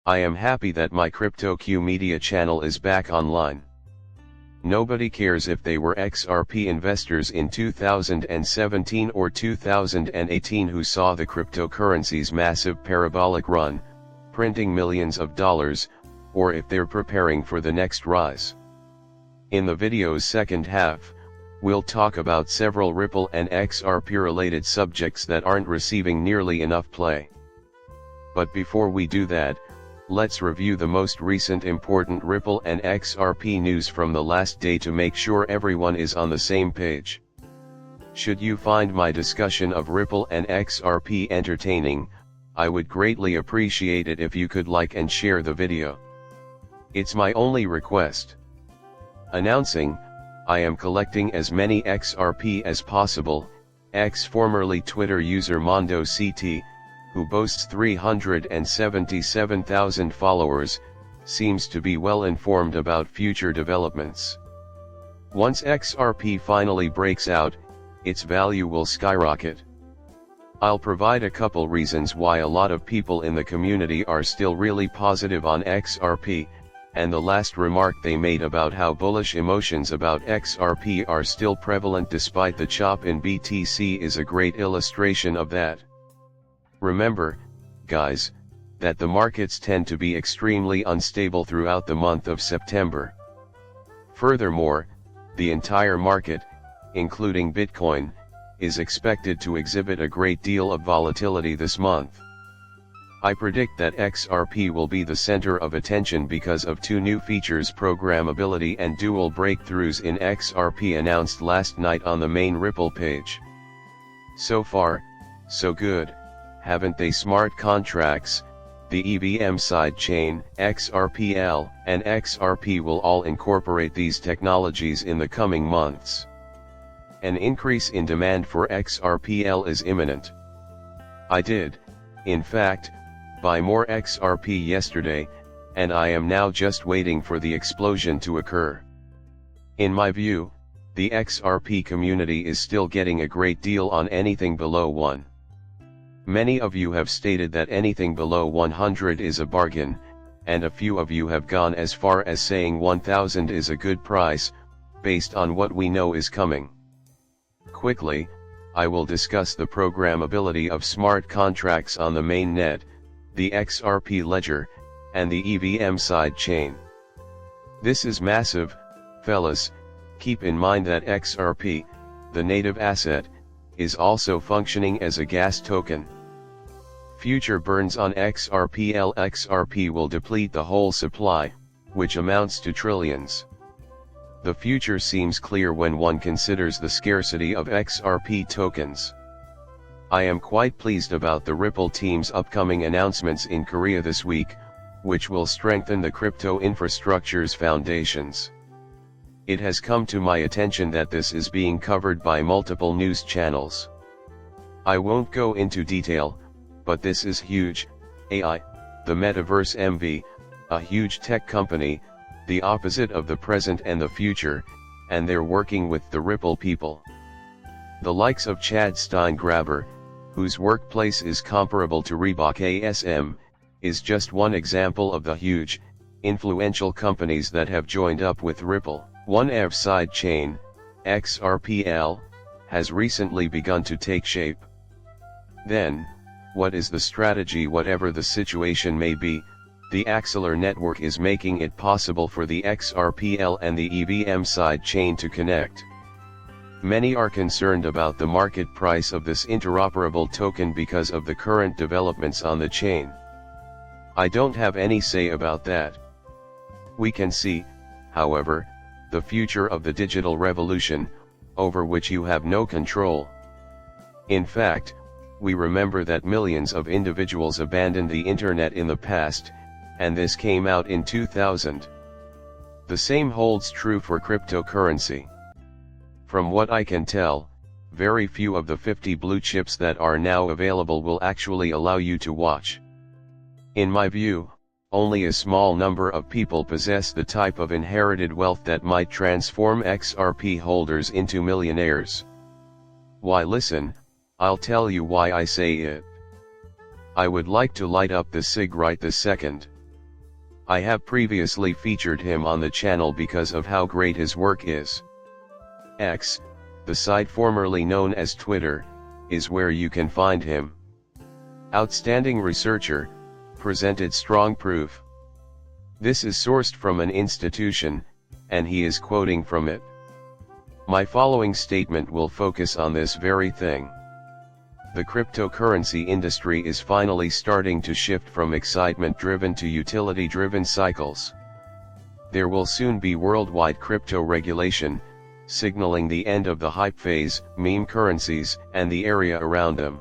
I am happy that my CryptoQ media channel is back online. Nobody cares if they were XRP investors in 2017 or 2018 who saw the cryptocurrency's massive parabolic run, printing millions of dollars, or if they're preparing for the next rise. In the video's second half, we'll talk about several Ripple and XRP related subjects that aren't receiving nearly enough play. But before we do that, let's review the most recent important Ripple and XRP news from the last day to make sure everyone is on the same page. Should you find my discussion of Ripple and XRP entertaining, I would greatly appreciate it if you could like and share the video. It's my only request. Announcing, I am collecting as many XRP as possible. Formerly Twitter user Mondo CT, who boasts 377,000 followers, seems to be well informed about future developments. Once XRP finally breaks out, its value will skyrocket. I'll provide a couple reasons why a lot of people in the community are still really positive on XRP, and the last remark they made about how bullish emotions about XRP are still prevalent despite the chop in BTC is a great illustration of that. Remember, guys, that the markets tend to be extremely unstable throughout the month of September. Furthermore, the entire market, including Bitcoin, is expected to exhibit a great deal of volatility this month. I predict that XRP will be the center of attention because of two new features: programmability and dual breakthroughs in XRP announced last night on the main Ripple page. So far, so good, haven't they? Smart contracts, the EVM sidechain, XRPL, and XRP will all incorporate these technologies in the coming months. An increase in demand for XRPL is imminent. I did, in fact, buy more XRP yesterday, and I am now just waiting for the explosion to occur. In my view, the XRP community is still getting a great deal on anything below 1. Many of you have stated that anything below 100 is a bargain, and a few of you have gone as far as saying 1000 is a good price, based on what we know is coming. Quickly, I will discuss the programmability of smart contracts on the mainnet, the XRP ledger, and the EVM sidechain. This is massive, fellas. Keep in mind that XRP, the native asset, is also functioning as a gas token. Future burns on XRP will deplete the whole supply, which amounts to trillions. The future seems clear when one considers the scarcity of XRP tokens. I am quite pleased about the Ripple team's upcoming announcements in Korea this week, which will strengthen the crypto infrastructure's foundations. It has come to my attention that this is being covered by multiple news channels. I won't go into detail, but this is huge. AI, the metaverse MV, a huge tech company, the opposite of the present and the future, and they're working with the Ripple people. The likes of Chad Steingraber, whose workplace is comparable to Reebok ASM, is just one example of the huge, influential companies that have joined up with Ripple. One EV sidechain, XRPL, has recently begun to take shape. Then, what is the strategy? Whatever the situation may be, the Axelar network is making it possible for the XRPL and the EVM sidechain to connect. Many are concerned about the market price of this interoperable token because of the current developments on the chain. I don't have any say about that. We can see, however, the future of the digital revolution, over which you have no control. In fact, we remember that millions of individuals abandoned the internet in the past, and this came out in 2000. The same holds true for cryptocurrency. From what I can tell, very few of the 50 blue chips that are now available will actually allow you to watch. In my view, only a small number of people possess the type of inherited wealth that might transform XRP holders into millionaires. Why? Listen, I'll tell you why I say it. I would like to light up the cig right this second. I have previously featured him on the channel because of how great his work is. X, the site formerly known as Twitter, is where you can find him. Outstanding researcher, presented strong proof. This is sourced from an institution, and he is quoting from it. My following statement will focus on this very thing. The cryptocurrency industry is finally starting to shift from excitement-driven to utility-driven cycles. There will soon be worldwide crypto regulation, signaling the end of the hype phase, meme currencies, and the area around them.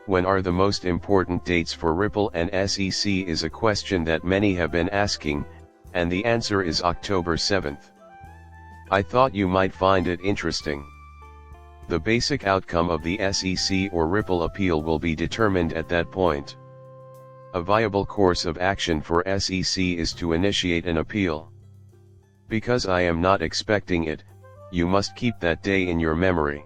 When are the most important dates for Ripple and SEC is a question that many have been asking, and the answer is October 7th. I thought you might find it interesting. The basic outcome of the SEC or Ripple appeal will be determined at that point. A viable course of action for SEC is to initiate an appeal. Because I am not expecting it, you must keep that day in your memory.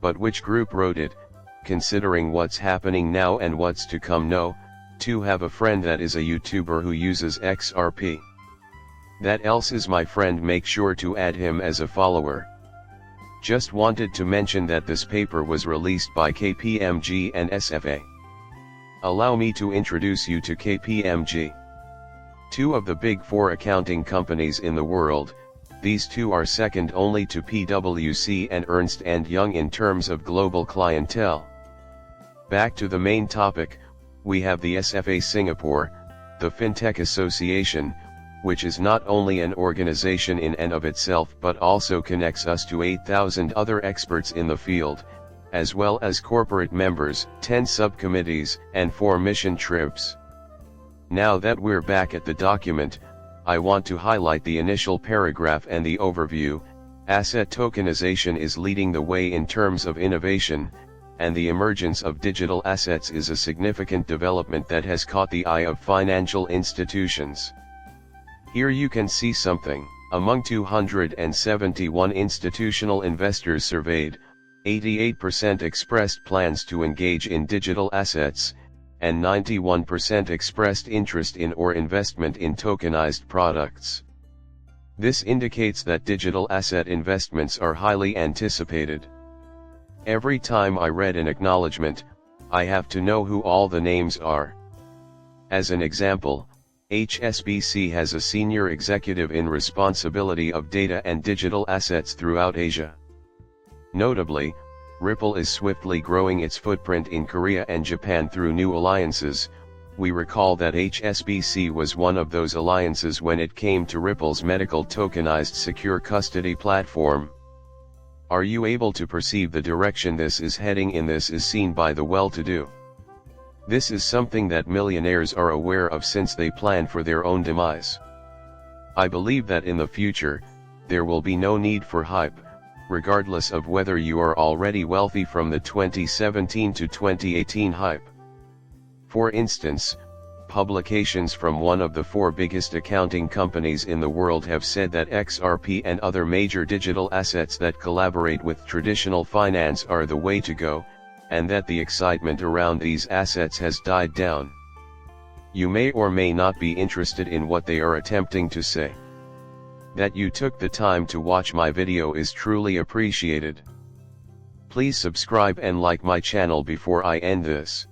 But which group wrote it, considering what's happening now and what's to come? No, to have a friend that is a YouTuber who uses XRP. That else is my friend, make sure to add him as a follower. Just wanted to mention that this paper was released by KPMG and SFA. Allow me to introduce you to KPMG. Two of the big four accounting companies in the world, these two are second only to PwC and Ernst & Young in terms of global clientele. Back to the main topic, we have the SFA Singapore, the FinTech Association, which is not only an organization in and of itself but also connects us to 8,000 other experts in the field, as well as corporate members, 10 subcommittees, and 4 mission trips. Now that we're back at the document, I want to highlight the initial paragraph and the overview. Asset tokenization is leading the way in terms of innovation, and the emergence of digital assets is a significant development that has caught the eye of financial institutions. Here you can see something. Among 271 institutional investors surveyed, 88% expressed plans to engage in digital assets, and 91% expressed interest in or investment in tokenized products. This indicates that digital asset investments are highly anticipated. Every time I read an acknowledgement, I have to know who all the names are. As an example, HSBC has a senior executive in responsibility of data and digital assets throughout Asia. Notably, Ripple is swiftly growing its footprint in Korea and Japan through new alliances. We recall that HSBC was one of those alliances when it came to Ripple's medical tokenized secure custody platform. Are you able to perceive the direction this is heading in? This is seen by the well-to-do. This is something that millionaires are aware of since they plan for their own demise. I believe that in the future, there will be no need for hype, regardless of whether you are already wealthy from the 2017 to 2018 hype. For instance, publications from one of the 4 biggest accounting companies in the world have said that XRP and other major digital assets that collaborate with traditional finance are the way to go, and that the excitement around these assets has died down. You may or may not be interested in what they are attempting to say. That you took the time to watch my video is truly appreciated. Please subscribe and like my channel before I end this.